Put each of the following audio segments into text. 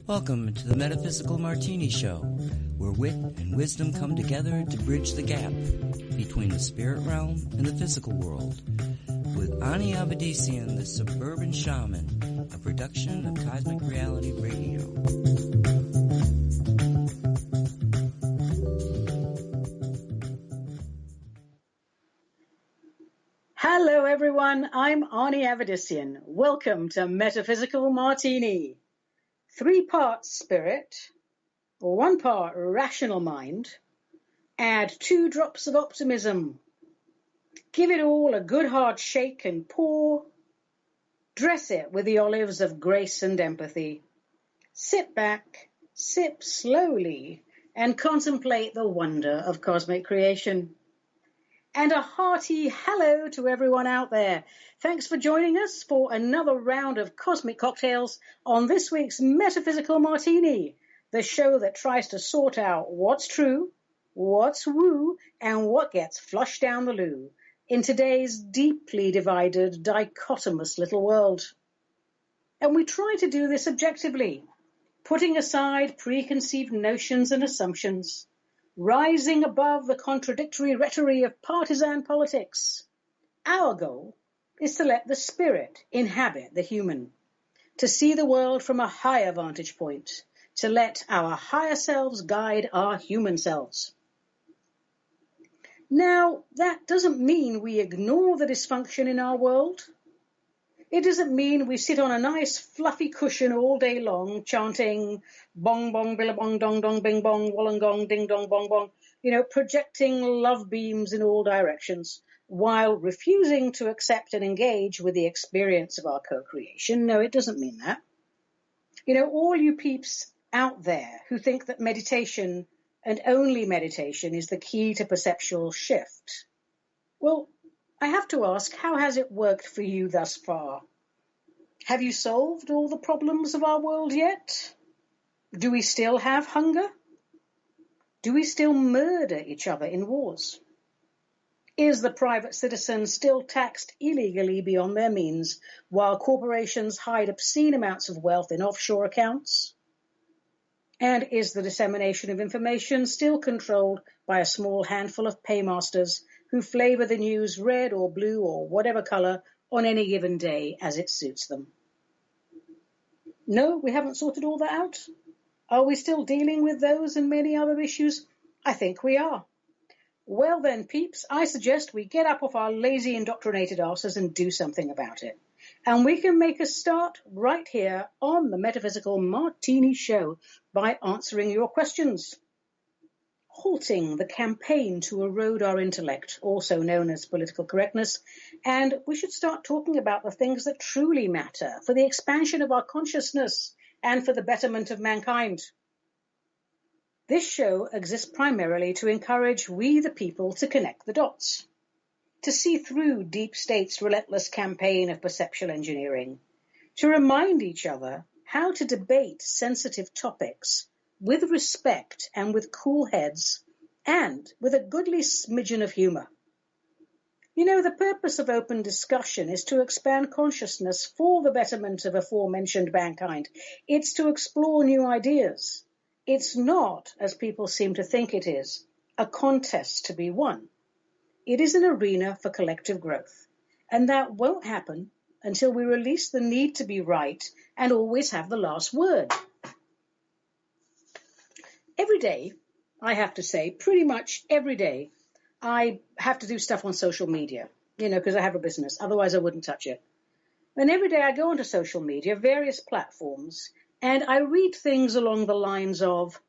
Welcome to the Metaphysical Martini Show, where wit and wisdom come together to bridge the gap between the spirit realm and the physical world. With Ani Avedissian, the suburban shaman, a production of Cosmic Reality Radio. Hello everyone, I'm Ani Avedissian. Welcome to Metaphysical Martini. 3 parts spirit, 1 part rational mind, add 2 drops of optimism. Give it all a good hard shake and pour. Dress it with the olives of grace and empathy. Sit back, sip slowly, and contemplate the wonder of cosmic creation. And a hearty hello to everyone out there. Thanks for joining us for another round of cosmic cocktails on this week's Metaphysical Martini, the show that tries to sort out what's true, what's woo, and what gets flushed down the loo in today's deeply divided, dichotomous little world. And we try to do this objectively, putting aside preconceived notions and assumptions, rising above the contradictory rhetoric of partisan politics. Our goal is to let the spirit inhabit the human, to see the world from a higher vantage point, to let our higher selves guide our human selves. Now, that doesn't mean we ignore the dysfunction in our world. It doesn't mean we sit on a nice fluffy cushion all day long chanting bong bong billabong dong dong bing bong wollongong ding dong bong bong, projecting love beams in all directions while refusing to accept and engage with the experience of our co-creation. No, it doesn't mean that. All you peeps out there who think that meditation and only meditation is the key to perceptual shift. Well, I have to ask, how has it worked for you thus far? Have you solved all the problems of our world yet? Do we still have hunger? Do we still murder each other in wars? Is the private citizen still taxed illegally beyond their means while corporations hide obscene amounts of wealth in offshore accounts? And is the dissemination of information still controlled by a small handful of paymasters who flavor the news red or blue or whatever color on any given day as it suits them? No, we haven't sorted all that out. Are we still dealing with those and many other issues? I think we are. Well then, peeps, I suggest we get up off our lazy indoctrinated asses and do something about it. And we can make a start right here on the Metaphysical Martini Show by answering your questions. Halting the campaign to erode our intellect, also known as political correctness, and we should start talking about the things that truly matter for the expansion of our consciousness and for the betterment of mankind. This show exists primarily to encourage we the people to connect the dots, to see through deep state's relentless campaign of perceptual engineering, to remind each other how to debate sensitive topics with respect and with cool heads, and with a goodly smidgen of humor. The purpose of open discussion is to expand consciousness for the betterment of aforementioned mankind. It's to explore new ideas. It's not, as people seem to think it is, a contest to be won. It is an arena for collective growth, and that won't happen until we release the need to be right and always have the last word. Every day, I have to say, pretty much every day, I have to do stuff on social media, because I have a business. Otherwise, I wouldn't touch it. And every day I go onto social media, various platforms, and I read things along the lines of,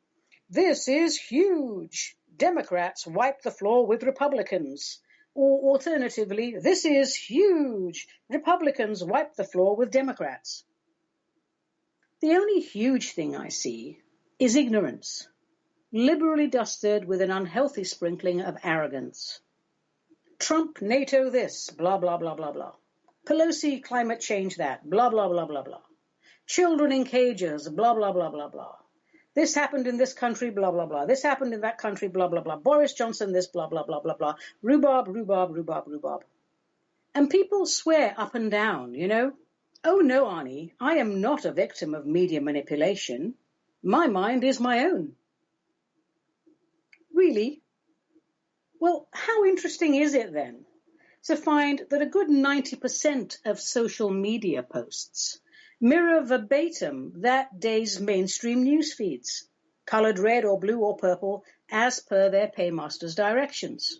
"This is huge. Democrats wipe the floor with Republicans." Or alternatively, "This is huge. Republicans wipe the floor with Democrats." The only huge thing I see is ignorance, liberally dusted with an unhealthy sprinkling of arrogance. Trump, NATO this, blah, blah, blah, blah, blah. Pelosi, climate change that, blah, blah, blah, blah, blah. Children in cages, blah, blah, blah, blah, blah. This happened in this country, blah, blah, blah. This happened in that country, blah, blah, blah. Boris Johnson, this, blah, blah, blah, blah, blah. Rhubarb, rhubarb, rhubarb, rhubarb. And people swear up and down, Oh no, Ani, I am not a victim of media manipulation. My mind is my own. Really? Well, how interesting is it then to find that a good 90% of social media posts mirror verbatim that day's mainstream news feeds, colored red or blue or purple as per their paymaster's directions.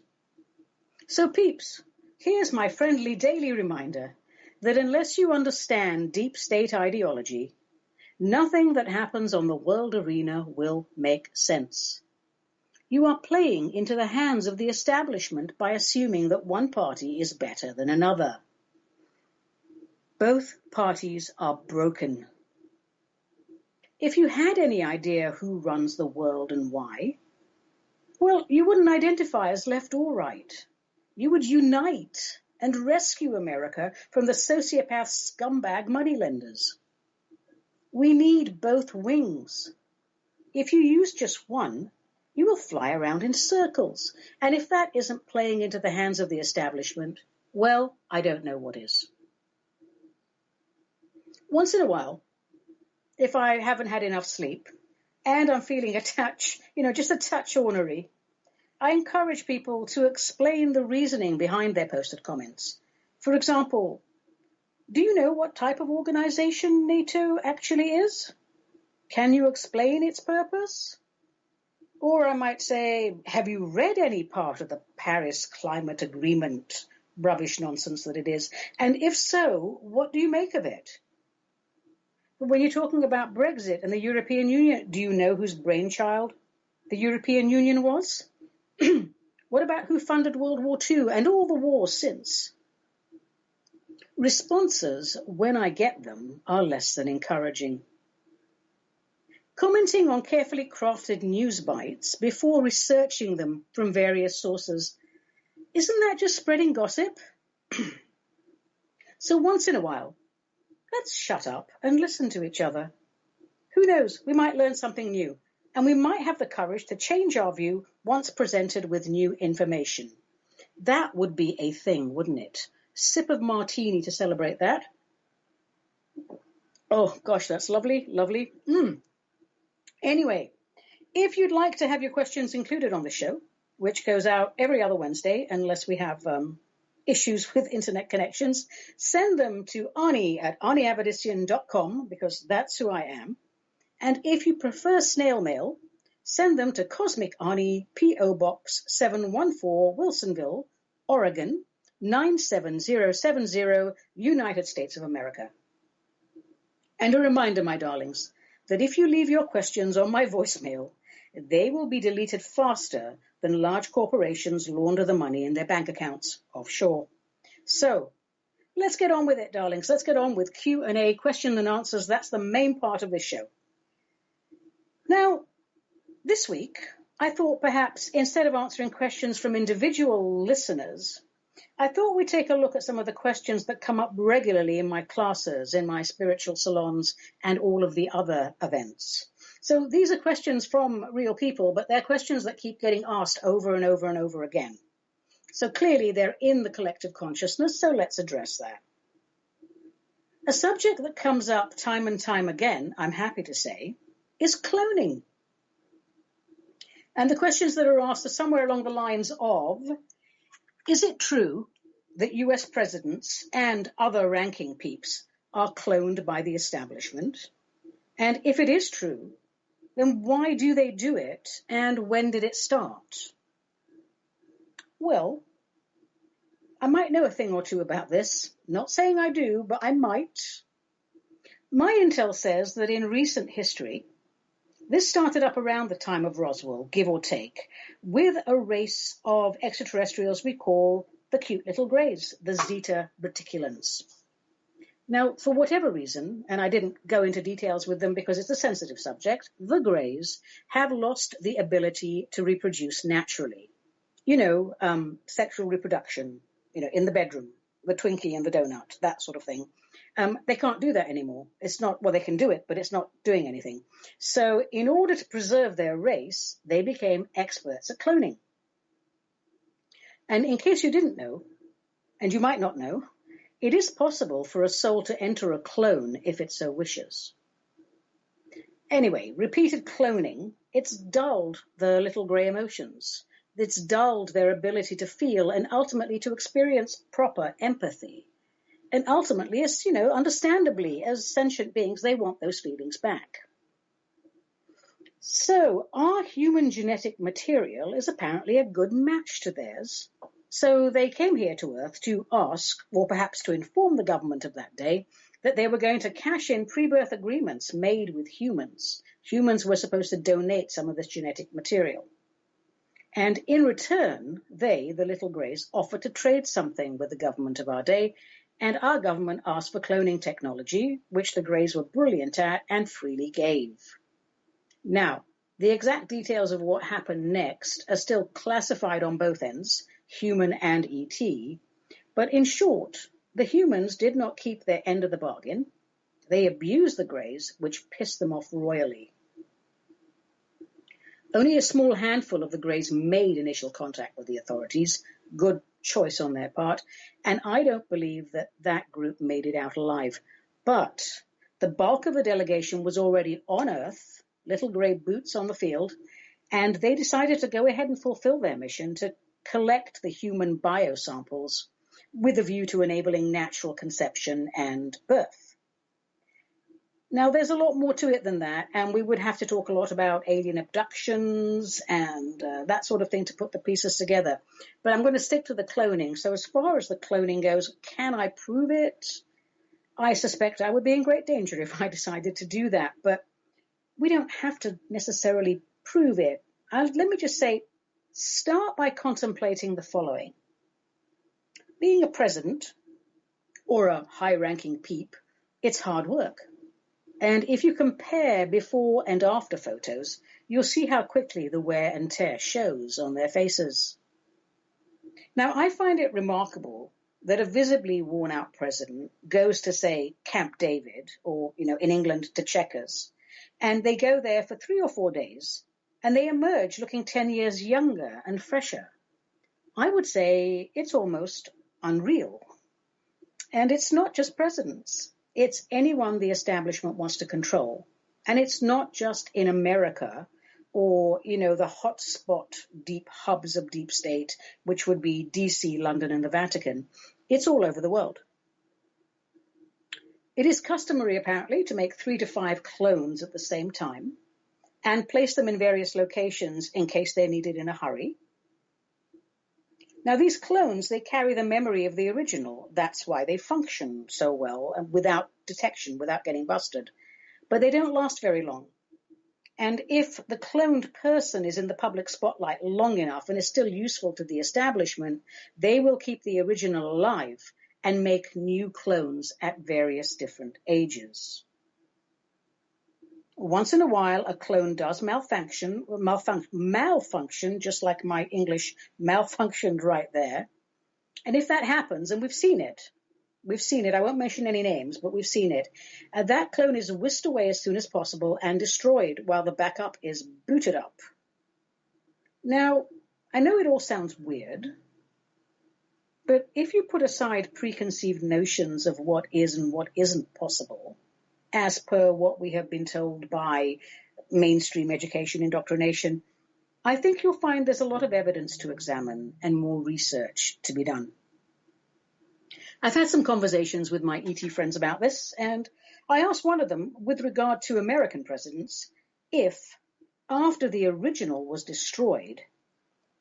So peeps, here's my friendly daily reminder that unless you understand deep state ideology, nothing that happens on the world arena will make sense. You are playing into the hands of the establishment by assuming that one party is better than another. Both parties are broken. If you had any idea who runs the world and why, well, you wouldn't identify as left or right. You would unite and rescue America from the sociopath scumbag moneylenders. We need both wings. If you use just one, you will fly around in circles. And if that isn't playing into the hands of the establishment, well, I don't know what is. Once in a while, if I haven't had enough sleep and I'm feeling a touch, just a touch ornery, I encourage people to explain the reasoning behind their posted comments. For example, do you know what type of organization NATO actually is? Can you explain its purpose? Or I might say, have you read any part of the Paris Climate Agreement, rubbish nonsense that it is? And if so, what do you make of it? But when you're talking about Brexit and the European Union, do you know whose brainchild the European Union was? What about who funded World War II and all the wars since? Responses, when I get them, are less than encouraging. Commenting on carefully crafted news bites before researching them from various sources, isn't that just spreading gossip? So once in a while, let's shut up and listen to each other. Who knows, we might learn something new, and we might have the courage to change our view once presented with new information. That would be a thing, wouldn't it? Sip of martini to celebrate that. Oh, gosh, that's lovely, lovely. Anyway, if you'd like to have your questions included on the show, which goes out every other Wednesday, unless we have issues with internet connections, send them to Ani at aniavedissian.com, because that's who I am. And if you prefer snail mail, send them to Cosmic Ani, P.O. Box 714, Wilsonville, Oregon, 97070, United States of America. And a reminder, my darlings, that if you leave your questions on my voicemail, they will be deleted faster than large corporations launder the money in their bank accounts offshore. So, let's get on with it, darlings. Let's get on with Q&A, question and answers. That's the main part of this show. Now, this week, I thought perhaps instead of answering questions from individual listeners, I thought we'd take a look at some of the questions that come up regularly in my classes, in my spiritual salons, and all of the other events. So these are questions from real people, but they're questions that keep getting asked over and over and over again. So clearly they're in the collective consciousness, so let's address that. A subject that comes up time and time again, I'm happy to say, is cloning. And the questions that are asked are somewhere along the lines of, is it true that US presidents and other ranking peeps are cloned by the establishment? And if it is true, then why do they do it, and when did it start? Well, I might know a thing or two about this. Not saying I do, but I might. My intel says that in recent history, this started up around the time of Roswell, give or take, with a race of extraterrestrials we call the cute little greys, the Zeta Reticulans. Now, for whatever reason, and I didn't go into details with them because it's a sensitive subject, the greys have lost the ability to reproduce naturally. Sexual reproduction, in the bedroom, the Twinkie and the donut, that sort of thing. They can't do that anymore. It's not, well, they can do it, but it's not doing anything. So in order to preserve their race, they became experts at cloning. And in case you didn't know, and you might not know, It is possible for a soul to enter a clone if it so wishes. Anyway, repeated cloning, it's dulled the little grey emotions. It's dulled their ability to feel and ultimately to experience proper empathy. And ultimately, as understandably, as sentient beings, they want those feelings back. So our human genetic material is apparently a good match to theirs. So they came here to Earth to ask, or perhaps to inform the government of that day, that they were going to cash in pre-birth agreements made with humans. Humans were supposed to donate some of this genetic material. And in return, they, the little greys, offered to trade something with the government of our day, and our government asked for cloning technology, which the greys were brilliant at and freely gave. Now, the exact details of what happened next are still classified on both ends, human and ET, but in short, the humans did not keep their end of the bargain. They abused the greys, which pissed them off royally. Only a small handful of the greys made initial contact with the authorities, good choice on their part, and I don't believe that that group made it out alive. But the bulk of the delegation was already on Earth, little grey boots on the field, and they decided to go ahead and fulfill their mission to collect the human biosamples with a view to enabling natural conception and birth. Now, there's a lot more to it than that, and we would have to talk a lot about alien abductions and that sort of thing to put the pieces together. But I'm going to stick to the cloning. So as far as the cloning goes, can I prove it? I suspect I would be in great danger if I decided to do that, but we don't have to necessarily prove it. Let me just say, start by contemplating the following. Being a president or a high-ranking peep, it's hard work. And if you compare before and after photos, you'll see how quickly the wear and tear shows on their faces. Now, I find it remarkable that a visibly worn-out president goes to, say, Camp David, or, in England, to Chequers, and they go there for 3 or 4 days, and they emerge looking 10 years younger and fresher. I would say it's almost unreal. And it's not just presidents. It's anyone the establishment wants to control. And it's not just in America or, the hotspot deep hubs of deep state, which would be DC, London, and the Vatican. It's all over the world. It is customary, apparently, to make 3 to 5 clones at the same time and place them in various locations in case they're needed in a hurry. Now, these clones, they carry the memory of the original. That's why they function so well and without detection, without getting busted. But they don't last very long. And if the cloned person is in the public spotlight long enough and is still useful to the establishment, they will keep the original alive and make new clones at various different ages. Once in a while, a clone does malfunction, just like my English malfunctioned right there. And if that happens, and we've seen it, I won't mention any names, but we've seen it, that clone is whisked away as soon as possible and destroyed while the backup is booted up. Now, I know it all sounds weird, but if you put aside preconceived notions of what is and what isn't possible, as per what we have been told by mainstream education indoctrination, I think you'll find there's a lot of evidence to examine and more research to be done. I've had some conversations with my ET friends about this, and I asked one of them, with regard to American presidents, if, after the original was destroyed,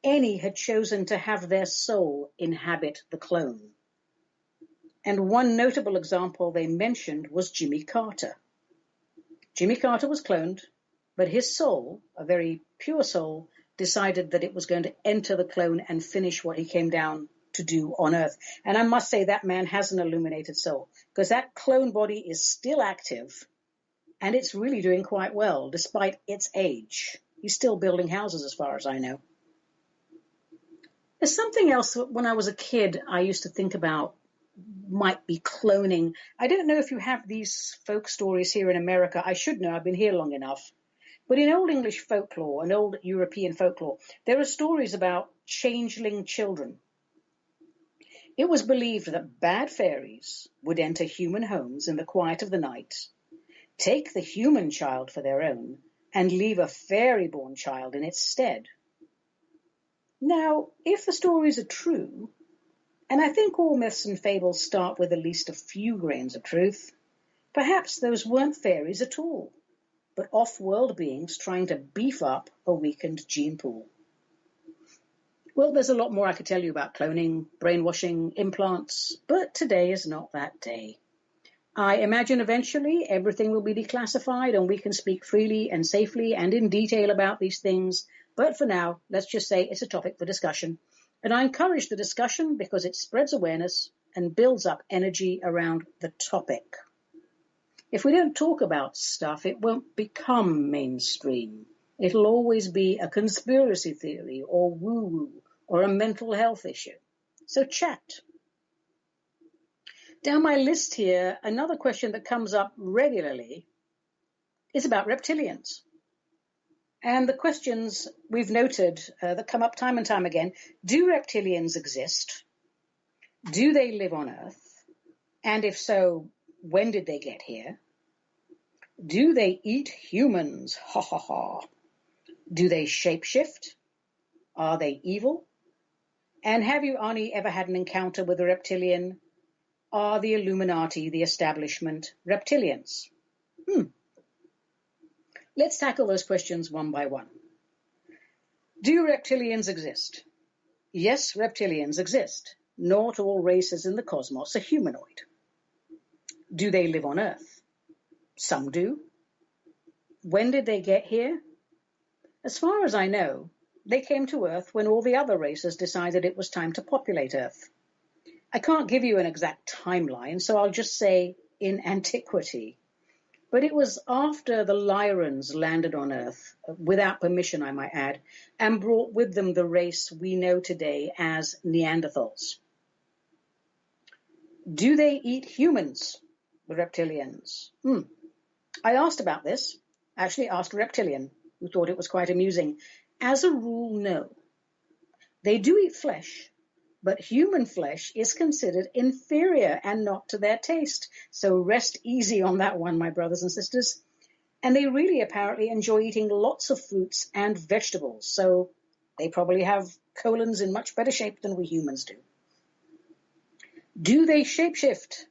any had chosen to have their soul inhabit the clone. And one notable example they mentioned was Jimmy Carter. Jimmy Carter was cloned, but his soul, a very pure soul, decided that it was going to enter the clone and finish what he came down to do on Earth. And I must say that man has an illuminated soul, because that clone body is still active, and it's really doing quite well, despite its age. He's still building houses, as far as I know. There's something else that when I was a kid I used to think about might be cloning. I don't know if you have these folk stories here in America. I should know. I've been here long enough. But in Old English folklore and Old European folklore, there are stories about changeling children. It was believed that bad fairies would enter human homes in the quiet of the night, take the human child for their own, and leave a fairy-born child in its stead. Now, if the stories are true, and I think all myths and fables start with at least a few grains of truth, perhaps those weren't fairies at all, but off-world beings trying to beef up a weakened gene pool. Well, there's a lot more I could tell you about cloning, brainwashing, implants, but today is not that day. I imagine eventually everything will be declassified and we can speak freely and safely and in detail about these things, but for now, let's just say it's a topic for discussion. And I encourage the discussion because it spreads awareness and builds up energy around the topic. If we don't talk about stuff, it won't become mainstream. It'll always be a conspiracy theory or woo-woo or a mental health issue. So chat. Down my list here, another question that comes up regularly is about reptilians. And the questions we've noted that come up time and time again, do reptilians exist? Do they live on Earth? And if so, when did they get here? Do they eat humans? Ha ha ha. Do they shapeshift? Are they evil? And have you, Ani, ever had an encounter with a reptilian? Are the Illuminati, the establishment, reptilians? Let's tackle those questions one by one. Do reptilians exist? Yes, reptilians exist. Not all races in the cosmos are humanoid. Do they live on Earth? Some do. When did they get here? As far as I know, they came to Earth when all the other races decided it was time to populate Earth. I can't give you an exact timeline, so I'll just say in antiquity. But it was after the Lyrans landed on Earth, without permission I might add, and brought with them the race we know today as Neanderthals. Do they eat humans, the reptilians? I asked about this, actually asked a reptilian, who thought it was quite amusing. As a rule, no. They do eat flesh, but human flesh is considered inferior and not to their taste. So rest easy on that one, my brothers and sisters. And they really apparently enjoy eating lots of fruits and vegetables. So they probably have colons in much better shape than we humans do. Do they shapeshift?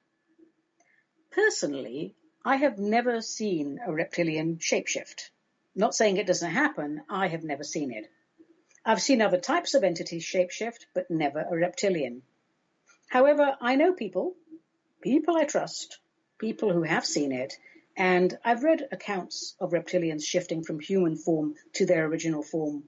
Personally, I have never seen a reptilian shapeshift. Not saying it doesn't happen, I have never seen it. I've seen other types of entities shapeshift, but never a reptilian. However, I know people I trust, people who have seen it, and I've read accounts of reptilians shifting from human form to their original form.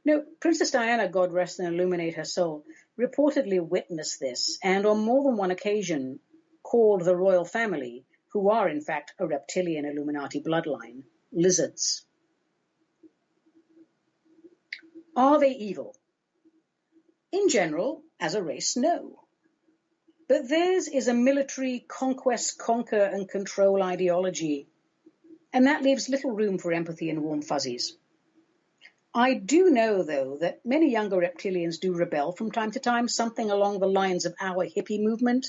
No, Princess Diana, God rest and illuminate her soul, reportedly witnessed this, and on more than one occasion called the royal family, who are in fact a reptilian Illuminati bloodline, lizards. Are they evil? In general, as a race, no. But theirs is a military conquest, conquer, and control ideology, and that leaves little room for empathy and warm fuzzies. I do know, though, that many younger reptilians do rebel from time to time, something along the lines of our hippie movement,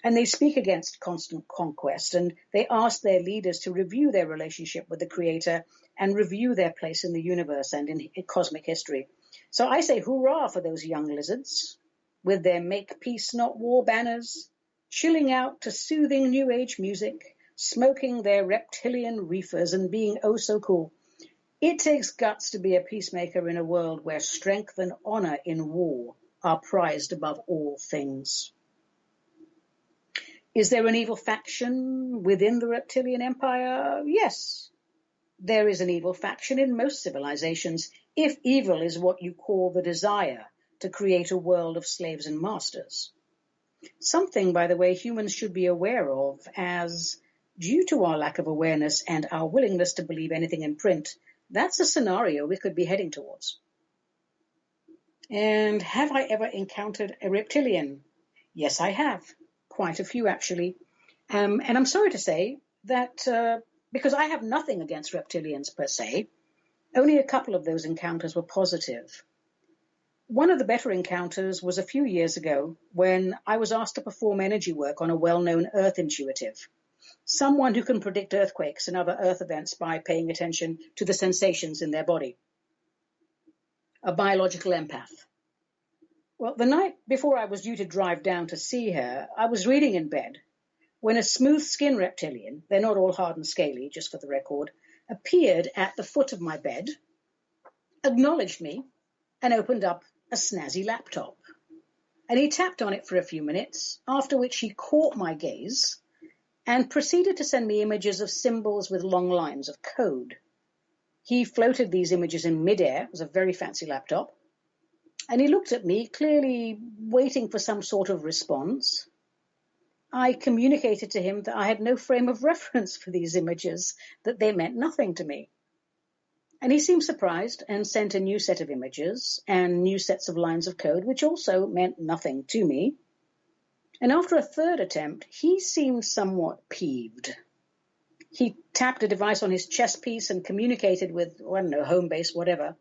and they speak against constant conquest, and they ask their leaders to review their relationship with the Creator and review their place in the universe and in cosmic history. So I say hurrah for those young lizards, with their make peace not war banners, chilling out to soothing new age music, smoking their reptilian reefers and being oh so cool. It takes guts to be a peacemaker in a world where strength and honor in war are prized above all things. Is there an evil faction within the reptilian empire? Yes. There is an evil faction in most civilizations, if evil is what you call the desire to create a world of slaves and masters. Something, by the way, humans should be aware of, as due to our lack of awareness and our willingness to believe anything in print, that's a scenario we could be heading towards. And have I ever encountered a reptilian? Yes, I have. Quite a few, actually. And I'm sorry to say that because I have nothing against reptilians per se, only a couple of those encounters were positive. One of the better encounters was a few years ago when I was asked to perform energy work on a well-known earth intuitive, someone who can predict earthquakes and other earth events by paying attention to the sensations in their body, a biological empath. Well, the night before I was due to drive down to see her, I was reading in bed when a smooth-skinned reptilian, they're not all hard and scaly, just for the record, appeared at the foot of my bed, acknowledged me, and opened up a snazzy laptop. And he tapped on it for a few minutes, after which he caught my gaze and proceeded to send me images of symbols with long lines of code. He floated these images in midair. It was a very fancy laptop. And he looked at me, clearly waiting for some sort of response. I communicated to him that I had no frame of reference for these images, that they meant nothing to me. And he seemed surprised and sent a new set of images and new sets of lines of code, which also meant nothing to me. And after a third attempt, he seemed somewhat peeved. He tapped a device on his chest piece and communicated with, I don't know, home base, whatever.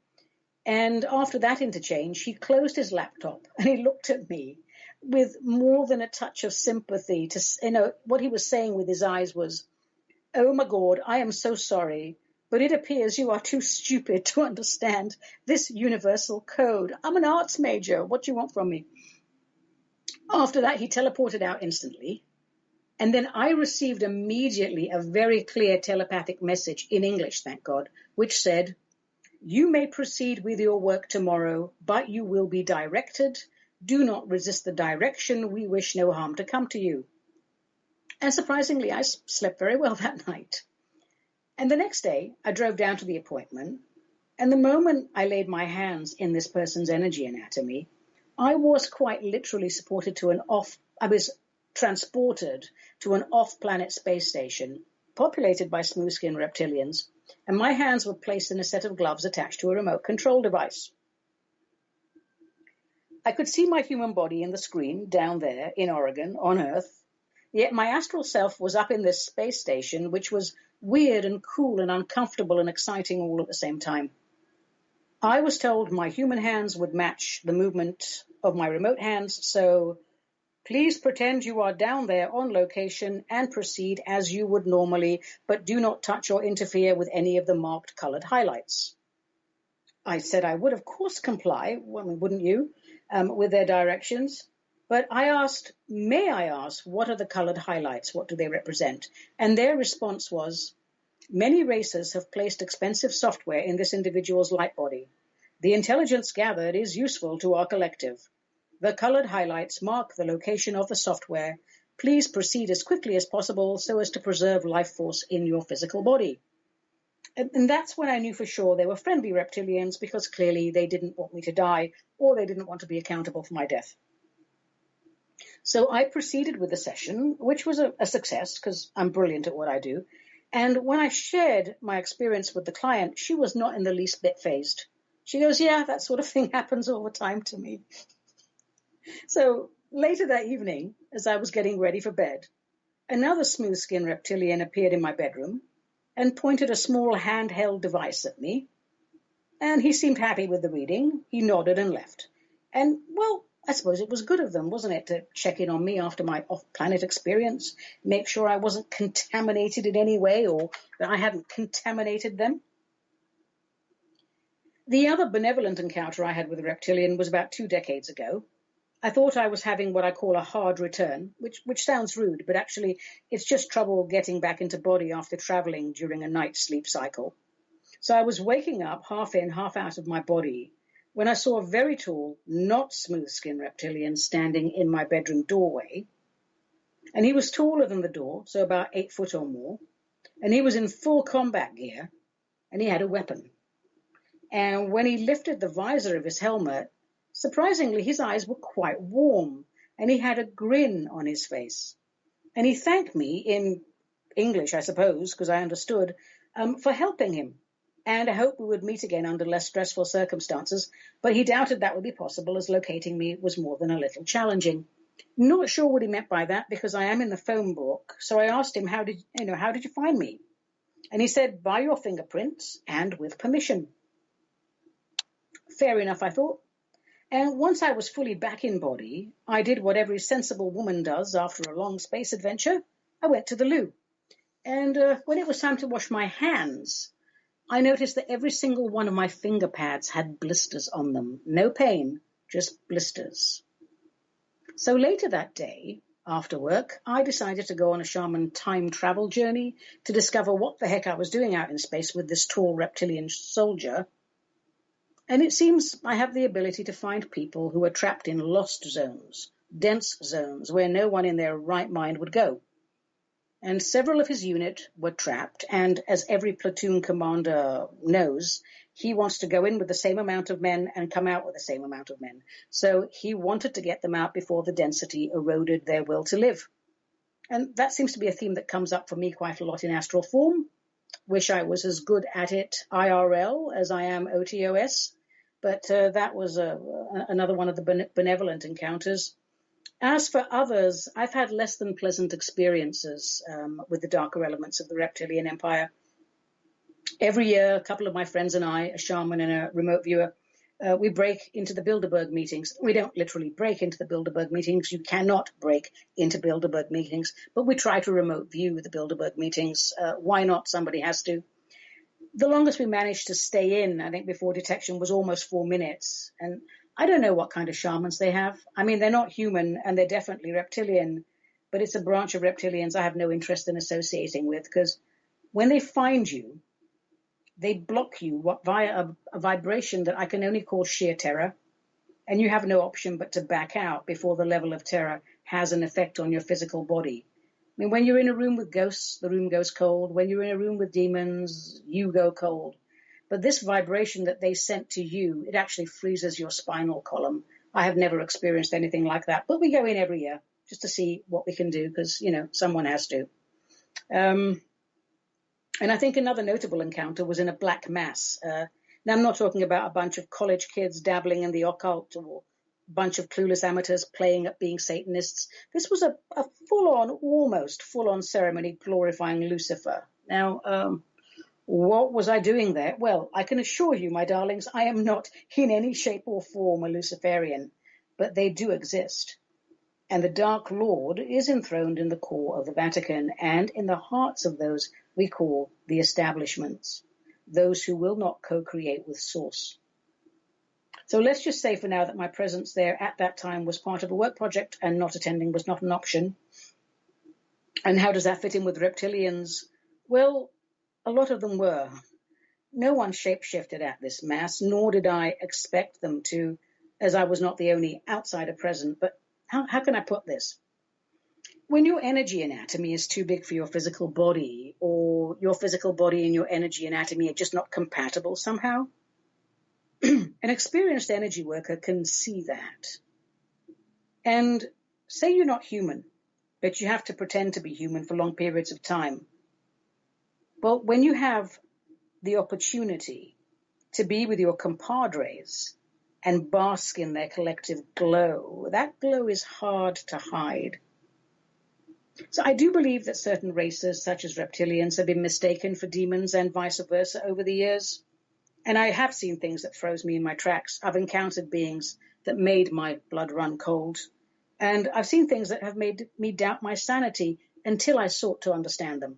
And after that interchange, he closed his laptop and he looked at me with more than a touch of sympathy. What he was saying with his eyes was, "Oh my God, I am so sorry, but it appears you are too stupid to understand this universal code. I'm an arts major. What do you want from me?" After that, he teleported out instantly. And then I received immediately a very clear telepathic message in English, thank God, which said, "You may proceed with your work tomorrow, but you will be directed. Do not resist the direction. We wish no harm to come to you." And surprisingly, I slept very well that night. And the next day, I drove down to the appointment. And the moment I laid my hands in this person's energy anatomy, I was quite literally I was transported to an off-planet space station populated by smooth-skinned reptilians, and my hands were placed in a set of gloves attached to a remote control device. I could see my human body in the screen down there in Oregon, on Earth, yet my astral self was up in this space station, which was weird and cool and uncomfortable and exciting all at the same time. I was told my human hands would match the movement of my remote hands, so please pretend you are down there on location and proceed as you would normally, but do not touch or interfere with any of the marked colored highlights. I said I would, of course, comply, wouldn't you, with their directions. But I asked, may I ask, what are the colored highlights? What do they represent? And their response was, many races have placed expensive software in this individual's light body. The intelligence gathered is useful to our collective. The colored highlights mark the location of the software. Please proceed as quickly as possible so as to preserve life force in your physical body. And that's when I knew for sure they were friendly reptilians, because clearly they didn't want me to die, or they didn't want to be accountable for my death. So I proceeded with the session, which was a success because I'm brilliant at what I do. And when I shared my experience with the client, she was not in the least bit fazed. She goes, "Yeah, that sort of thing happens all the time to me." So later that evening, as I was getting ready for bed, another smooth-skinned reptilian appeared in my bedroom and pointed a small handheld device at me. And he seemed happy with the reading. He nodded and left. And, well, I suppose it was good of them, wasn't it, to check in on me after my off-planet experience, make sure I wasn't contaminated in any way or that I hadn't contaminated them. The other benevolent encounter I had with a reptilian was about 2 decades ago. I thought I was having what I call a hard return, which sounds rude, but actually it's just trouble getting back into body after traveling during a night sleep cycle. So I was waking up half in, half out of my body when I saw a very tall, not smooth-skinned reptilian standing in my bedroom doorway. And he was taller than the door, so about 8 foot or more. And he was in full combat gear, and he had a weapon. And when he lifted the visor of his helmet, surprisingly, his eyes were quite warm, and he had a grin on his face. And he thanked me in English, I suppose, because I understood, for helping him. And I hoped we would meet again under less stressful circumstances, but he doubted that would be possible, as locating me was more than a little challenging. Not sure what he meant by that, because I am in the phone book. So I asked him, how did you find me? And he said, by your fingerprints and with permission. Fair enough, I thought. And once I was fully back in body, I did what every sensible woman does after a long space adventure. I went to the loo. And when it was time to wash my hands, I noticed that every single one of my finger pads had blisters on them. No pain, just blisters. So later that day, after work, I decided to go on a shaman time travel journey to discover what the heck I was doing out in space with this tall reptilian soldier. And it seems I have the ability to find people who are trapped in lost zones, dense zones, where no one in their right mind would go. And several of his unit were trapped, and as every platoon commander knows, he wants to go in with the same amount of men and come out with the same amount of men. So he wanted to get them out before the density eroded their will to live. And that seems to be a theme that comes up for me quite a lot in astral form. Wish I was as good at it IRL as I am OTOS, but that was another one of the benevolent encounters. As for others, I've had less than pleasant experiences with the darker elements of the reptilian empire. Every year, a couple of my friends and I, a shaman and a remote viewer, we break into the Bilderberg meetings. We don't literally break into the Bilderberg meetings. You cannot break into Bilderberg meetings, but we try to remote view the Bilderberg meetings. Why not? Somebody has to. The longest we managed to stay in, I think, before detection was almost 4 minutes. And I don't know what kind of shamans they have. I mean, they're not human and they're definitely reptilian, but it's a branch of reptilians I have no interest in associating with, because when they find you, they block you via a vibration that I can only call sheer terror, and you have no option but to back out before the level of terror has an effect on your physical body. I mean, when you're in a room with ghosts, the room goes cold. When you're in a room with demons, you go cold. But this vibration that they sent to you, it actually freezes your spinal column. I have never experienced anything like that, but we go in every year just to see what we can do because, someone has to. And I think another notable encounter was in a black mass. Now, I'm not talking about a bunch of college kids dabbling in the occult or a bunch of clueless amateurs playing at being Satanists. This was a full-on, almost full-on ceremony glorifying Lucifer. Now, what was I doing there? Well, I can assure you, my darlings, I am not in any shape or form a Luciferian, but they do exist. And the Dark Lord is enthroned in the core of the Vatican and in the hearts of those we call the establishments, those who will not co-create with Source. So let's just say for now that my presence there at that time was part of a work project and not attending was not an option. And how does that fit in with reptilians? Well, a lot of them were. No one shape-shifted at this mass, nor did I expect them to, as I was not the only outsider present. But how can I put this? When your energy anatomy is too big for your physical body, or your physical body and your energy anatomy are just not compatible somehow, an experienced energy worker can see that. And say you're not human, but you have to pretend to be human for long periods of time. Well, when you have the opportunity to be with your compadres and bask in their collective glow, that glow is hard to hide. So I do believe that certain races, such as reptilians, have been mistaken for demons and vice versa over the years. And I have seen things that froze me in my tracks. I've encountered beings that made my blood run cold. And I've seen things that have made me doubt my sanity until I sought to understand them.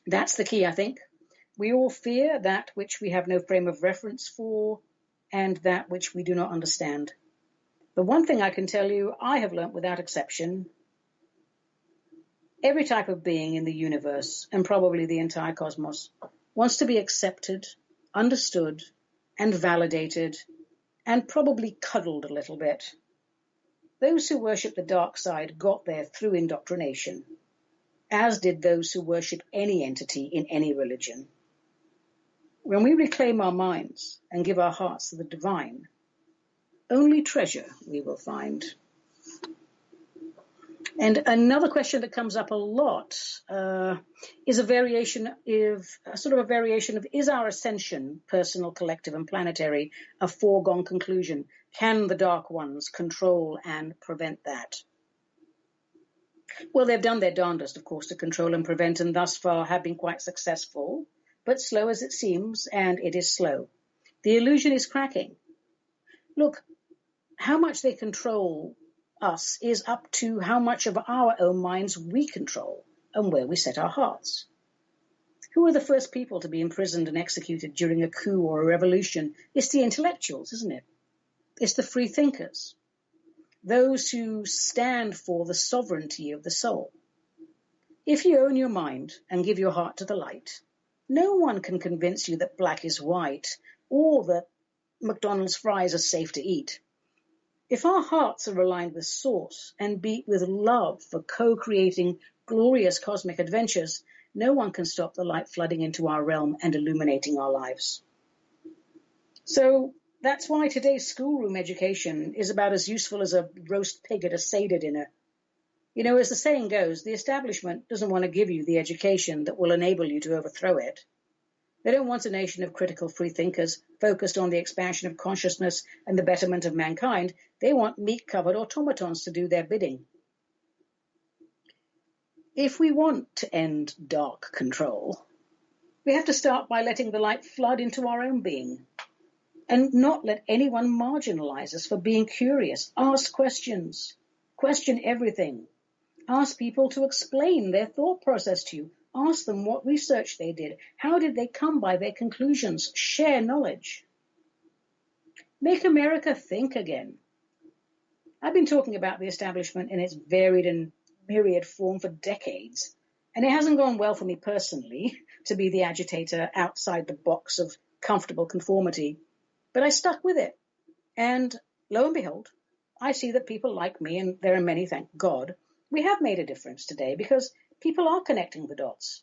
That's the key, I think. We all fear that which we have no frame of reference for and that which we do not understand. The one thing I can tell you, I have learnt without exception, every type of being in the universe, and probably the entire cosmos, wants to be accepted, understood, and validated, and probably cuddled a little bit. Those who worship the dark side got there through indoctrination, as did those who worship any entity in any religion. When we reclaim our minds and give our hearts to the divine, only treasure we will find. And another question that comes up a lot is a sort of a variation of, is our ascension, personal, collective, and planetary, a foregone conclusion? Can the Dark Ones control and prevent that? Well, they've done their darndest, of course, to control and prevent, and thus far have been quite successful, but slow as it seems, and it is slow. The illusion is cracking. Look, how much they control us is up to how much of our own minds we control and where we set our hearts. Who are the first people to be imprisoned and executed during a coup or a revolution? It's the intellectuals, isn't it? It's the free thinkers, those who stand for the sovereignty of the soul. If you own your mind and give your heart to the light, no one can convince you that black is white or that McDonald's fries are safe to eat. If our hearts are aligned with Source and beat with love for co-creating glorious cosmic adventures, no one can stop the light flooding into our realm and illuminating our lives. So that's why today's schoolroom education is about as useful as a roast pig at a Seder dinner. You know, as the saying goes, the establishment doesn't want to give you the education that will enable you to overthrow it. They don't want a nation of critical free thinkers focused on the expansion of consciousness and the betterment of mankind. They want meat-covered automatons to do their bidding. If we want to end dark control, we have to start by letting the light flood into our own being and not let anyone marginalize us for being curious. Ask questions. Question everything. Ask people to explain their thought process to you. Ask them what research they did. How did they come by their conclusions? Share knowledge. Make America think again. I've been talking about the establishment in its varied and myriad form for decades, and it hasn't gone well for me personally to be the agitator outside the box of comfortable conformity, but I stuck with it. And lo and behold, I see that people like me, and there are many, thank God, we have made a difference today because people are connecting the dots.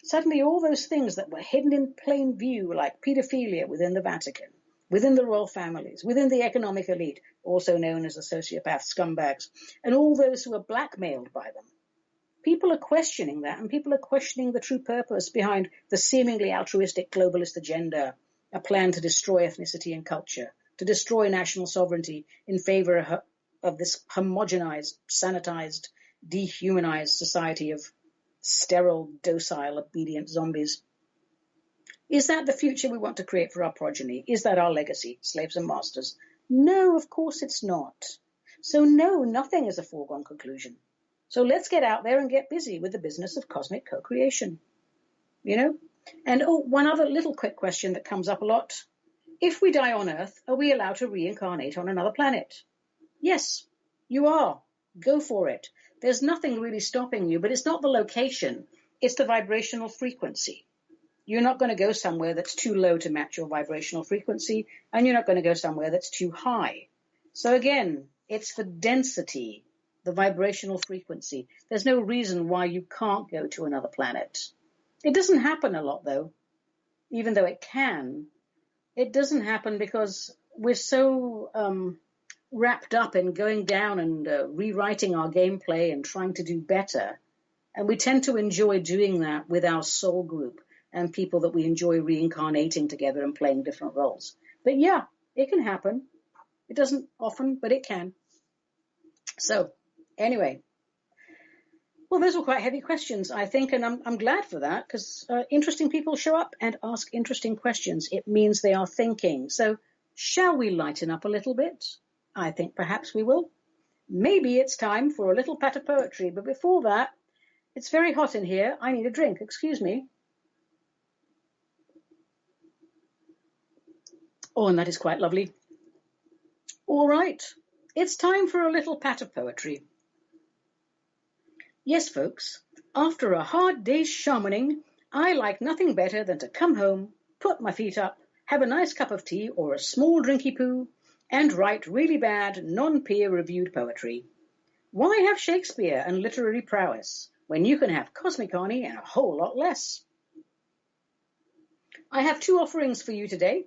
Suddenly all those things that were hidden in plain view, like pedophilia within the Vatican, within the royal families, within the economic elite, also known as the sociopath scumbags, and all those who are blackmailed by them. People are questioning that, and people are questioning the true purpose behind the seemingly altruistic globalist agenda, a plan to destroy ethnicity and culture, to destroy national sovereignty in favor of this homogenized, sanitized, dehumanized society of sterile, docile, obedient zombies. Is that the future we want to create for our progeny? Is that our legacy, slaves and masters? No, of course it's not. So no, nothing is a foregone conclusion. So let's get out there and get busy with the business of cosmic co-creation. You know? And one other little quick question that comes up a lot. If we die on Earth, are we allowed to reincarnate on another planet? Yes, you are. Go for it. There's nothing really stopping you, but it's not the location. It's the vibrational frequency. You're not going to go somewhere that's too low to match your vibrational frequency, and you're not going to go somewhere that's too high. So again, it's the density, the vibrational frequency. There's no reason why you can't go to another planet. It doesn't happen a lot, though, even though it can. It doesn't happen because we're so wrapped up in going down and rewriting our gameplay and trying to do better. And we tend to enjoy doing that with our soul group and people that we enjoy reincarnating together and playing different roles. But yeah, it can happen. It doesn't often, but it can. So anyway, well, those were quite heavy questions, I think, and I'm glad for that because interesting people show up and ask interesting questions. It means they are thinking. So shall we lighten up a little bit? I think perhaps we will. Maybe it's time for a little pat of poetry, but before that, it's very hot in here. I need a drink. Excuse me. Oh, and that is quite lovely. All right. It's time for a little pat of poetry. Yes, folks, after a hard day's shamaning, I like nothing better than to come home, put my feet up, have a nice cup of tea or a small drinky poo, and write really bad, non-peer-reviewed poetry. Why have Shakespeare and literary prowess when you can have cosmic Ani and a whole lot less? I have two offerings for you today.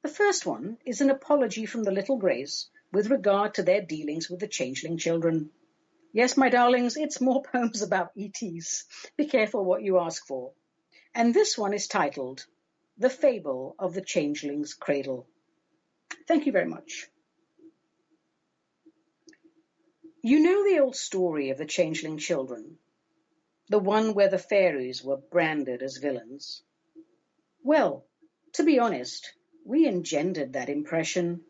The first one is an apology from the Little Greys with regard to their dealings with the changeling children. Yes, my darlings, it's more poems about ETs. Be careful what you ask for. And this one is titled, The Fable of the Changeling's Cradle. Thank you very much. You know the old story of the changeling children, the one where the fairies were branded as villains? Well, to be honest, we engendered that impression.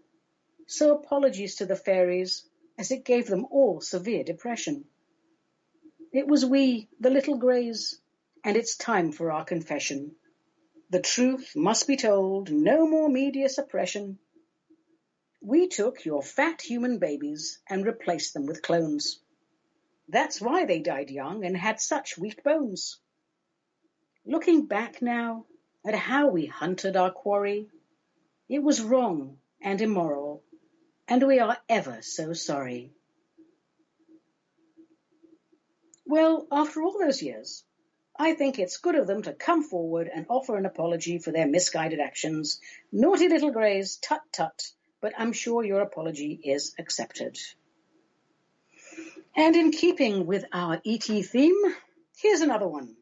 So apologies to the fairies, as it gave them all severe depression. It was we, the little greys, and it's time for our confession. The truth must be told, no more media suppression. We took your fat human babies and replaced them with clones. That's why they died young and had such weak bones. Looking back now at how we hunted our quarry, it was wrong and immoral, and we are ever so sorry. Well, after all those years, I think it's good of them to come forward and offer an apology for their misguided actions. Naughty little greys, tut tut, but I'm sure your apology is accepted. And in keeping with our ET theme, here's another one.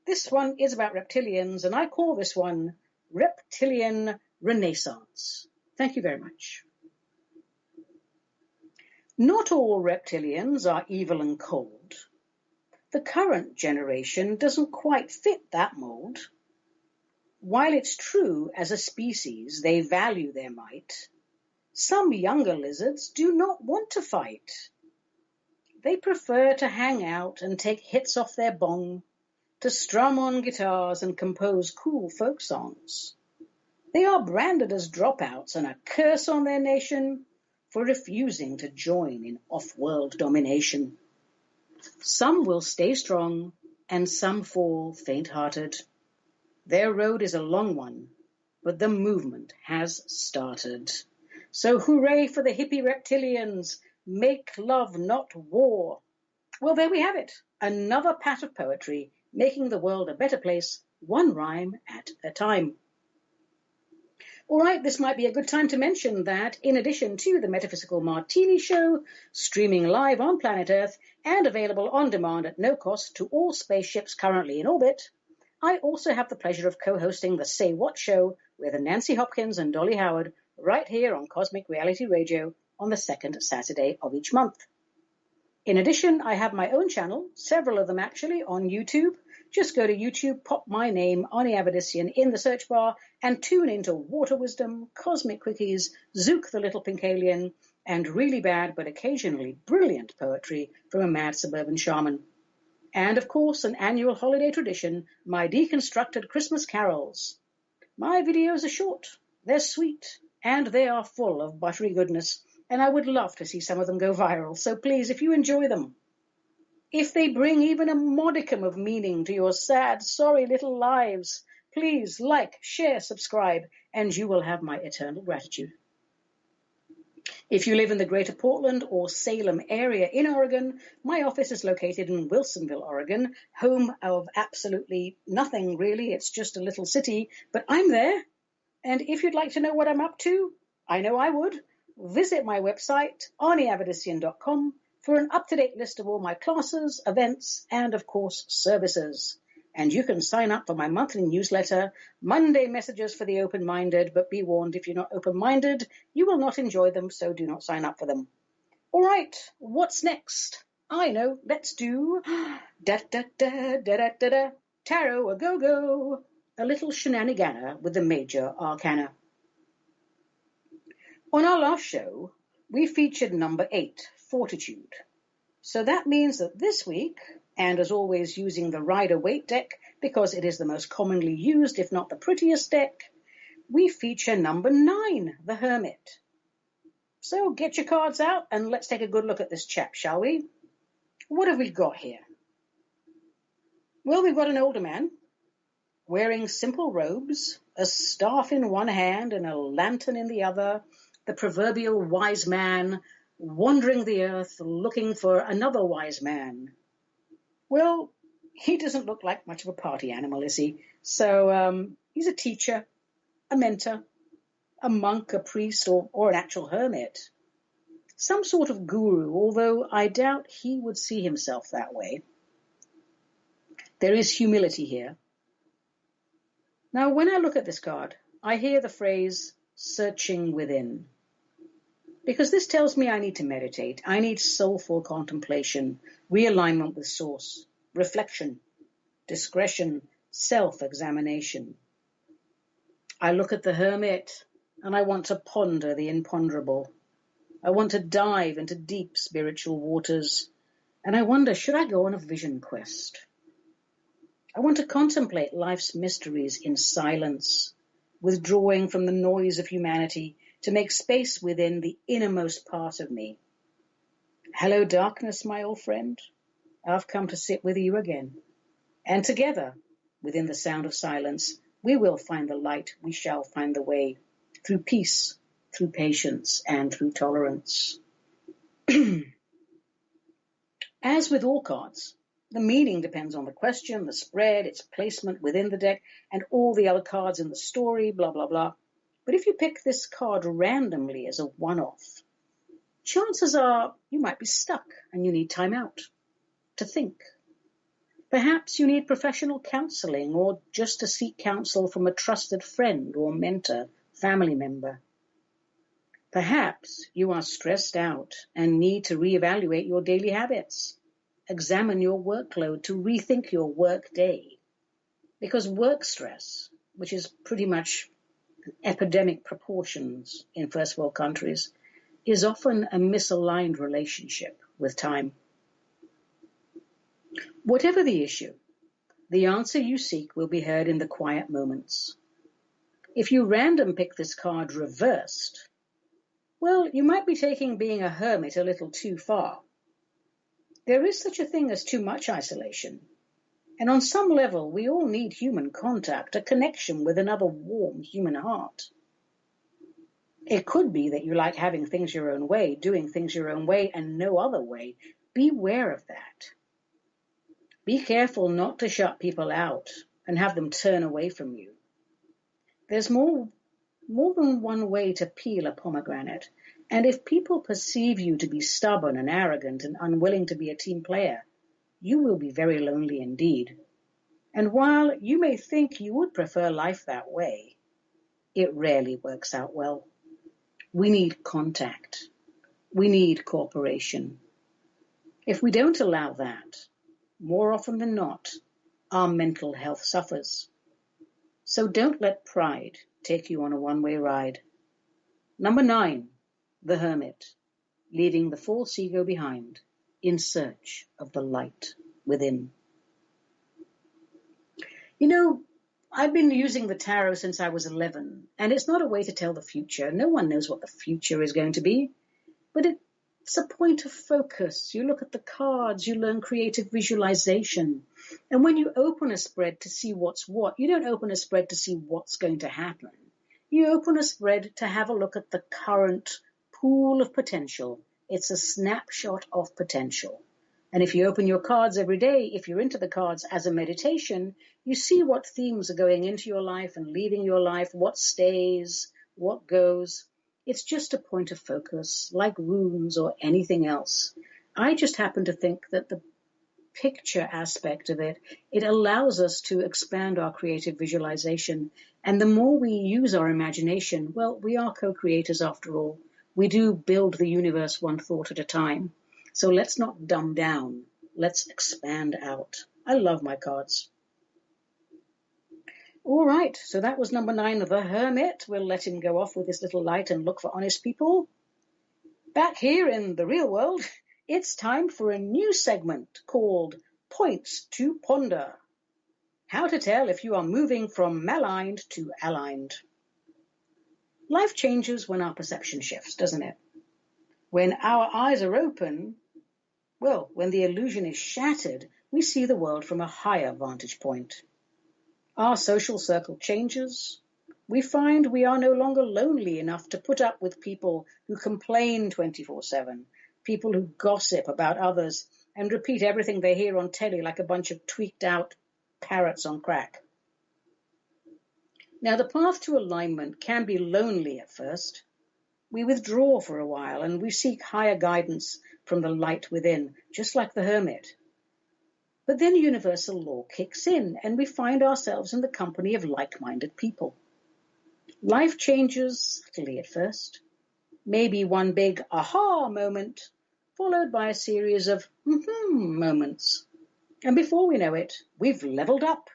This one is about reptilians, and I call this one Reptilian Renaissance. Thank you very much. Not all reptilians are evil and cold. The current generation doesn't quite fit that mold. While it's true as a species they value their might, some younger lizards do not want to fight. They prefer to hang out and take hits off their bong, to strum on guitars and compose cool folk songs. They are branded as dropouts and a curse on their nation for refusing to join in off-world domination. Some will stay strong and some fall faint-hearted. Their road is a long one, but the movement has started. So hooray for the hippie reptilians, make love, not war. Well, there we have it, another pat of poetry, making the world a better place, one rhyme at a time. All right, this might be a good time to mention that in addition to the Metaphysical Martini show, streaming live on planet Earth and available on demand at no cost to all spaceships currently in orbit, I also have the pleasure of co-hosting the Say What show with Nancy Hopkins and Dolly Howard right here on Cosmic Reality Radio on the second Saturday of each month. In addition, I have my own channel, several of them actually, on YouTube. Just go to YouTube, pop my name, Ani Avedissian, in the search bar and tune into Water Wisdom, Cosmic Quickies, Zook the Little Pink Alien, and really bad but occasionally brilliant poetry from a mad suburban shaman. And, of course, an annual holiday tradition, my deconstructed Christmas carols. My videos are short, they're sweet, and they are full of buttery goodness, and I would love to see some of them go viral, so please, if you enjoy them, if they bring even a modicum of meaning to your sad, sorry little lives, please like, share, subscribe, and you will have my eternal gratitude. If you live in the greater Portland or Salem area in Oregon, my office is located in Wilsonville, Oregon, home of absolutely nothing really, it's just a little city, but I'm there, and if you'd like to know what I'm up to, I know I would, visit my website, aniavedissian.com, for an up-to-date list of all my classes, events, and, of course, services. And you can sign up for my monthly newsletter, Monday Messages for the Open-Minded, but be warned, if you're not open-minded, you will not enjoy them, so do not sign up for them. All right, what's next? I know, let's do da-da-da-da-da-da-da, tarot a-go-go, a little shenanigana with the major arcana. On our last show, we featured number 8, Fortitude. So that means that this week, and as always using the Rider-Waite deck because it is the most commonly used, if not the prettiest deck, we feature number 9, the Hermit. So get your cards out and let's take a good look at this chap, shall we? What have we got here? Well, we've got an older man wearing simple robes, a staff in one hand and a lantern in the other, the proverbial wise man wandering the earth looking for another wise man. Well, he doesn't look like much of a party animal, is he? So he's a teacher, a mentor, a monk, a priest, or an actual hermit. Some sort of guru, although I doubt he would see himself that way. There is humility here. Now, when I look at this card, I hear the phrase, searching within. Because this tells me I need to meditate. I need soulful contemplation, realignment with source, reflection, discretion, self-examination. I look at the hermit and I want to ponder the imponderable. I want to dive into deep spiritual waters, and I wonder, should I go on a vision quest? I want to contemplate life's mysteries in silence, withdrawing from the noise of humanity to make space within the innermost part of me. Hello, darkness, my old friend. I've come to sit with you again. And together, within the sound of silence, we will find the light, we shall find the way, through peace, through patience, and through tolerance. As with all cards, the meaning depends on the question, the spread, its placement within the deck, and all the other cards in the story, blah, blah, blah. But if you pick this card randomly as a one-off, chances are you might be stuck and you need time out to think. Perhaps you need professional counseling or just to seek counsel from a trusted friend or mentor, family member. Perhaps you are stressed out and need to reevaluate your daily habits. Examine your workload to rethink your work day. Because work stress, which is pretty much epidemic proportions in first world countries, is often a misaligned relationship with time. Whatever the issue, the answer you seek will be heard in the quiet moments. If you random pick this card reversed, well, you might be taking being a hermit a little too far. There is such a thing as too much isolation. And on some level, we all need human contact, a connection with another warm human heart. It could be that you like having things your own way, doing things your own way, and no other way. Beware of that. Be careful not to shut people out and have them turn away from you. There's more than one way to peel a pomegranate, and if people perceive you to be stubborn and arrogant and unwilling to be a team player, you will be very lonely indeed. And while you may think you would prefer life that way, it rarely works out well. We need contact. We need cooperation. If we don't allow that, more often than not, our mental health suffers. So don't let pride take you on a one-way ride. Number 9, the hermit, leaving the false ego behind in search of the light within. You know, I've been using the tarot since I was 11, and it's not a way to tell the future. No one knows what the future is going to be, but it's a point of focus. You look at the cards, you learn creative visualization, and when you open a spread to see what's what, you don't open a spread to see what's going to happen. You open a spread to have a look at the current pool of potential. It's a snapshot of potential. And if you open your cards every day, if you're into the cards as a meditation, you see what themes are going into your life and leaving your life, what stays, what goes. It's just a point of focus, like runes or anything else. I just happen to think that the picture aspect of it, it allows us to expand our creative visualization. And the more we use our imagination, well, we are co-creators after all. We do build the universe one thought at a time. So let's not dumb down. Let's expand out. I love my cards. All right, so that was number 9, the hermit. We'll let him go off with his little light and look for honest people. Back here in the real world, it's time for a new segment called Points to Ponder. How to tell if you are moving from maligned to aligned. Life changes when our perception shifts, doesn't it? When our eyes are open, well, when the illusion is shattered, we see the world from a higher vantage point. Our social circle changes. We find we are no longer lonely enough to put up with people who complain 24/7, people who gossip about others and repeat everything they hear on telly like a bunch of tweaked out parrots on crack. Now, the path to alignment can be lonely at first. We withdraw for a while and we seek higher guidance from the light within, just like the hermit. But then universal law kicks in and we find ourselves in the company of like-minded people. Life changes subtly at first. Maybe one big aha moment, followed by a series of moments. And before we know it, we've leveled up.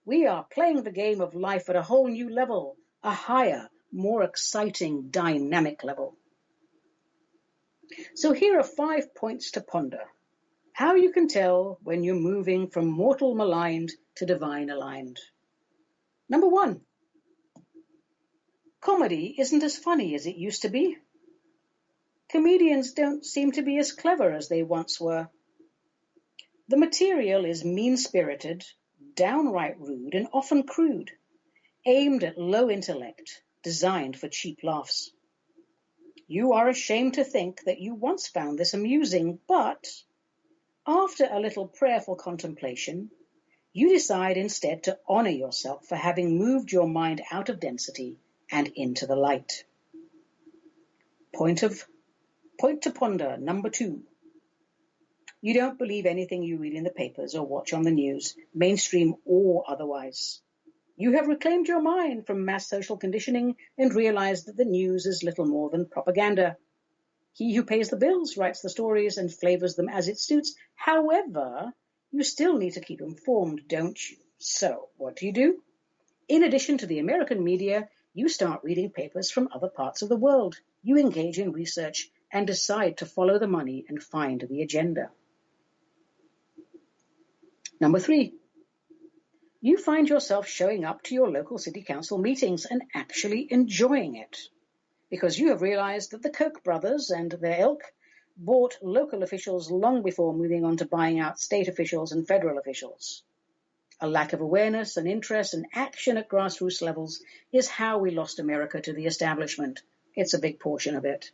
We are playing the game of life at a whole new level, a higher, more exciting, dynamic level. So here are 5 points to ponder. How you can tell when you're moving from mortal maligned to divine aligned. Number 1. Comedy isn't as funny as it used to be. Comedians don't seem to be as clever as they once were. The material is mean-spirited, downright rude, and often crude, aimed at low intellect, designed for cheap laughs. You are ashamed to think that you once found this amusing, but after a little prayerful contemplation, you decide instead to honor yourself for having moved your mind out of density and into the light. Point to ponder, number 2. You don't believe anything you read in the papers or watch on the news, mainstream or otherwise. You have reclaimed your mind from mass social conditioning and realized that the news is little more than propaganda. He who pays the bills writes the stories and flavors them as it suits. However, you still need to keep informed, don't you? So, what do? In addition to the American media, you start reading papers from other parts of the world. You engage in research and decide to follow the money and find the agenda. Number 3. You find yourself showing up to your local city council meetings and actually enjoying it, because you have realized that the Koch brothers and their ilk bought local officials long before moving on to buying out state officials and federal officials. A lack of awareness and interest and action at grassroots levels is how we lost America to the establishment. It's a big portion of it.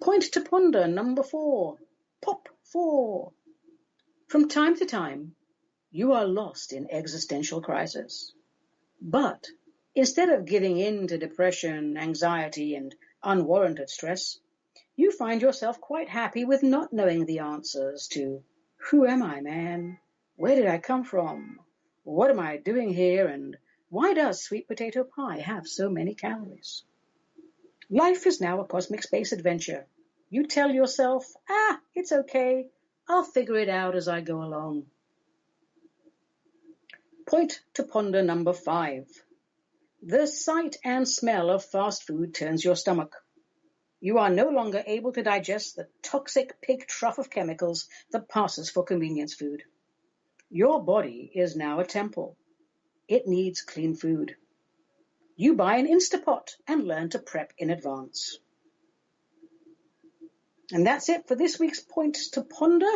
Point to ponder, number 4. Pop 4. From time to time, you are lost in existential crisis. But instead of giving in to depression, anxiety, and unwarranted stress, you find yourself quite happy with not knowing the answers to, who am I, man? Where did I come from? What am I doing here? And why does sweet potato pie have so many calories? Life is now a cosmic space adventure. You tell yourself, it's okay. I'll figure it out as I go along. Point to ponder, number 5. The sight and smell of fast food turns your stomach. You are no longer able to digest the toxic pig trough of chemicals that passes for convenience food. Your body is now a temple. It needs clean food. You buy an Instapot and learn to prep in advance. And that's it for this week's Point to Ponder.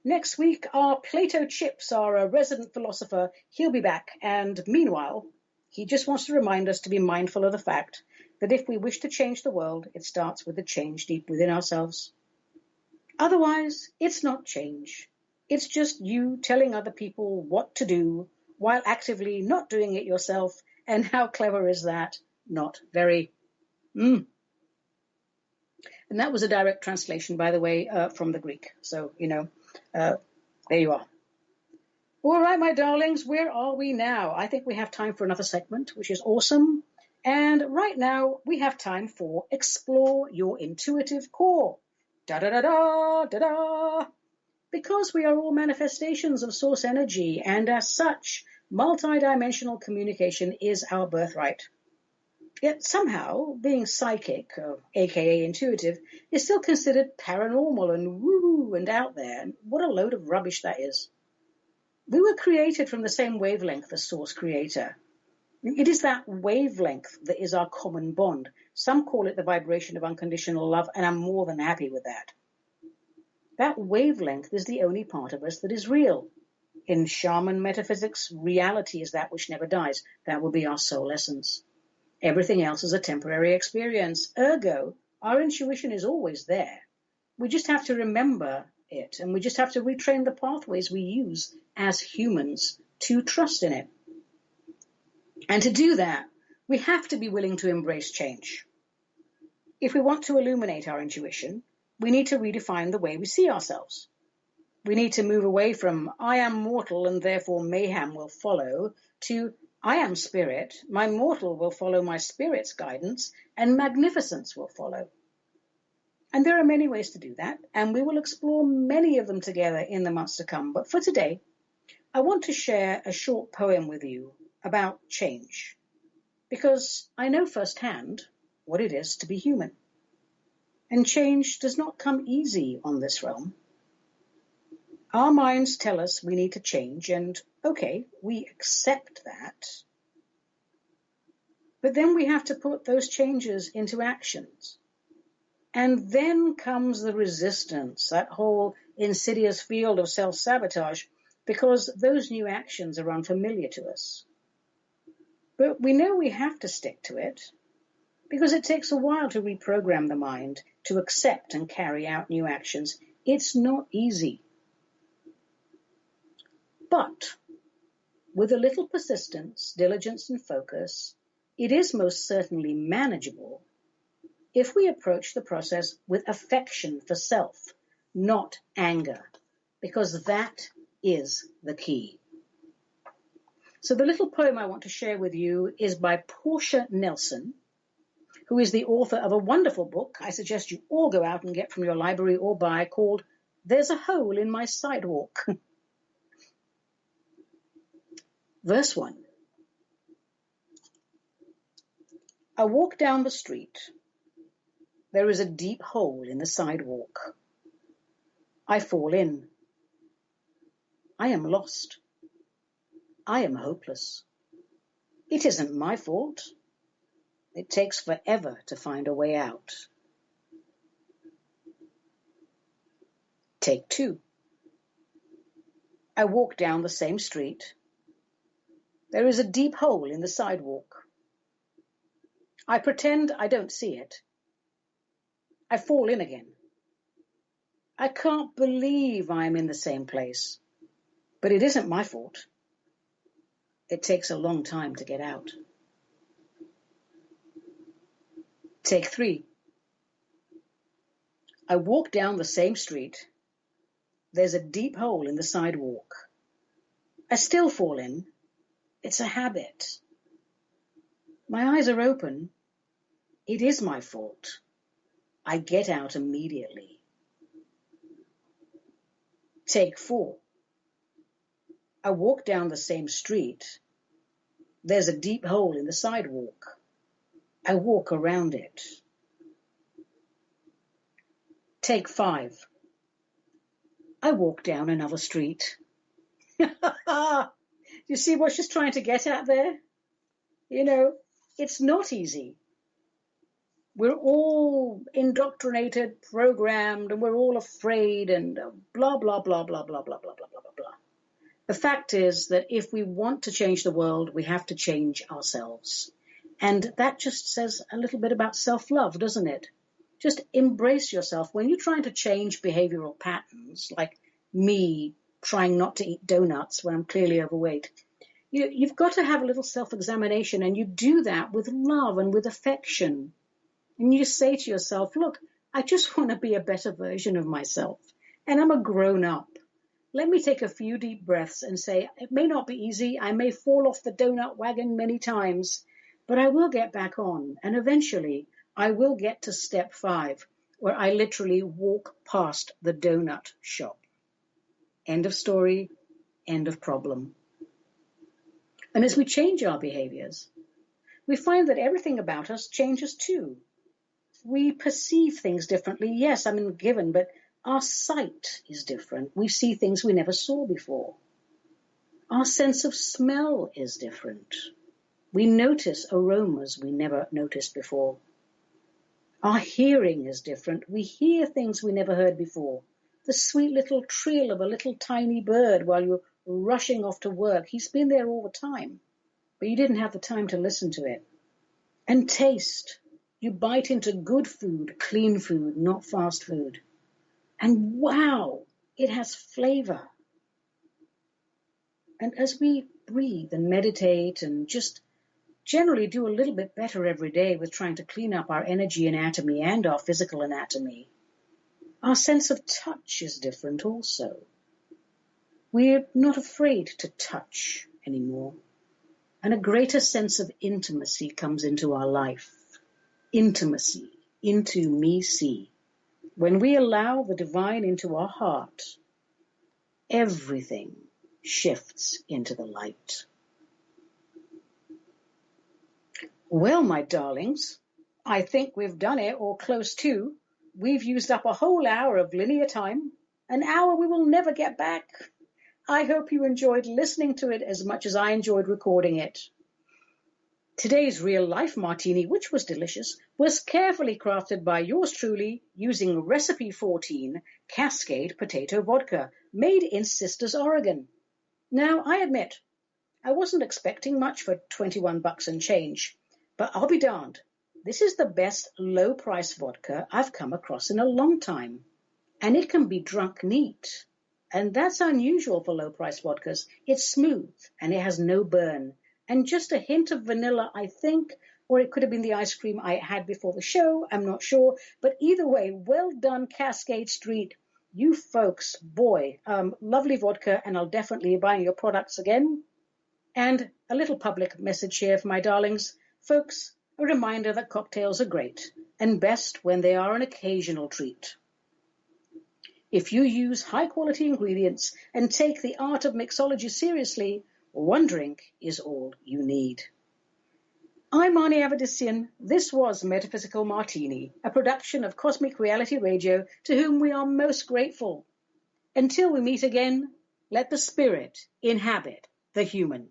Next week, our Plato Chips, our resident philosopher, he'll be back. And meanwhile, he just wants to remind us to be mindful of the fact that if we wish to change the world, it starts with the change deep within ourselves. Otherwise, it's not change. It's just you telling other people what to do while actively not doing it yourself. And how clever is that? Not very. And that was a direct translation, by the way, from the Greek. So, there you are. All right, my darlings, where are we now? I think we have time for another segment, which is awesome. And right now, we have time for Explore Your Intuitive Core. Da-da-da-da, da-da. Because we are all manifestations of source energy, and as such, multidimensional communication is our birthright. Yet somehow, being psychic, aka intuitive, is still considered paranormal and woo and out there. And what a load of rubbish that is. We were created from the same wavelength as Source Creator. It is that wavelength that is our common bond. Some call it the vibration of unconditional love, and I'm more than happy with that. That wavelength is the only part of us that is real. In shaman metaphysics, reality is that which never dies. That will be our soul essence. Everything else is a temporary experience. Ergo, our intuition is always there. We just have to remember it, and we just have to retrain the pathways we use as humans to trust in it. And to do that, we have to be willing to embrace change. If we want to illuminate our intuition, we need to redefine the way we see ourselves. We need to move away from, I am mortal and therefore mayhem will follow, to, I am spirit, my mortal will follow my spirit's guidance, and magnificence will follow. And there are many ways to do that, and we will explore many of them together in the months to come. But for today, I want to share a short poem with you about change, because I know firsthand what it is to be human. And change does not come easy on this realm. Our minds tell us we need to change, and okay, we accept that. But then we have to put those changes into actions. And then comes the resistance, that whole insidious field of self-sabotage, because those new actions are unfamiliar to us. But we know we have to stick to it, because it takes a while to reprogram the mind to accept and carry out new actions. It's not easy. But with a little persistence, diligence, and focus, it is most certainly manageable if we approach the process with affection for self, not anger, because that is the key. So the little poem I want to share with you is by Portia Nelson, who is the author of a wonderful book I suggest you all go out and get from your library or buy, called There's a Hole in My Sidewalk. Verse 1. I walk down the street. There is a deep hole in the sidewalk. I fall in. I am lost. I am hopeless. It isn't my fault. It takes forever to find a way out. Take 2. I walk down the same street. There is a deep hole in the sidewalk. I pretend I don't see it. I fall in again. I can't believe I am in the same place, but it isn't my fault. It takes a long time to get out. Take 3. I walk down the same street. There's a deep hole in the sidewalk. I still fall in. It's a habit. My eyes are open. It is my fault. I get out immediately. Take 4. I walk down the same street. There's a deep hole in the sidewalk. I walk around it. Take 5. I walk down another street. You see what she's trying to get at there? You know, it's not easy. We're all indoctrinated, programmed, and we're all afraid and blah, blah, blah, blah, blah, blah, blah, blah, blah, blah, blah. The fact is that if we want to change the world, we have to change ourselves. And that just says a little bit about self-love, doesn't it? Just embrace yourself. When you're trying to change behavioral patterns, like me trying not to eat donuts when I'm clearly overweight, you've got to have a little self-examination, and you do that with love and with affection. And you just say to yourself, look, I just want to be a better version of myself, and I'm a grown-up. Let me take a few deep breaths and say, it may not be easy, I may fall off the donut wagon many times, but I will get back on, and eventually I will get to step 5, where I literally walk past the donut shop. End of story, end of problem. And as we change our behaviors, we find that everything about us changes too. We perceive things differently. Yes, I'm given, but our sight is different. We see things we never saw before. Our sense of smell is different. We notice aromas we never noticed before. Our hearing is different. We hear things we never heard before. The sweet little trill of a little tiny bird while you're rushing off to work. He's been there all the time, but you didn't have the time to listen to it. And taste. You bite into good food, clean food, not fast food. And wow, it has flavor. And as we breathe and meditate and just generally do a little bit better every day with trying to clean up our energy anatomy and our physical anatomy, our sense of touch is different also. We're not afraid to touch anymore. And a greater sense of intimacy comes into our life. Intimacy, into me see. When we allow the divine into our heart, everything shifts into the light. Well, my darlings, I think we've done it, or close to. we've used up a whole hour of linear time, an hour we will never get back. I hope you enjoyed listening to it as much as I enjoyed recording it. Today's real-life martini, which was delicious, was carefully crafted by yours truly using Recipe 14 Cascade Potato Vodka, made in Sisters, Oregon. Now, I admit, I wasn't expecting much for $21 and change, but I'll be darned. This is the best low-price vodka I've come across in a long time, and it can be drunk neat. And that's unusual for low-price vodkas. It's smooth, and it has no burn. And just a hint of vanilla, I think, or it could have been the ice cream I had before the show, I'm not sure. But either way, well done, Cascade Street. You folks, boy, lovely vodka, and I'll definitely be buying your products again. And a little public message here for my darlings. Folks, a reminder that cocktails are great, and best when they are an occasional treat. If you use high-quality ingredients and take the art of mixology seriously, one drink is all you need. I'm Ani Avedissian. This was Metaphysical Martini, a production of Cosmic Reality Radio, to whom we are most grateful. Until we meet again, let the spirit inhabit the human.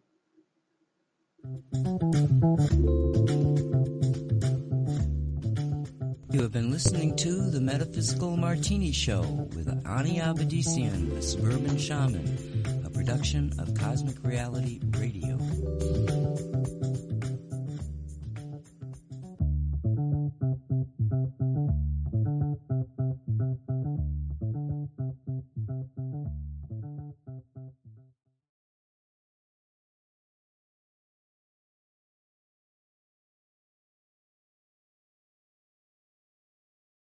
You have been listening to the Metaphysical Martini Show with Ani Avedissian, the Suburban Shaman, a production of Cosmic Reality Radio.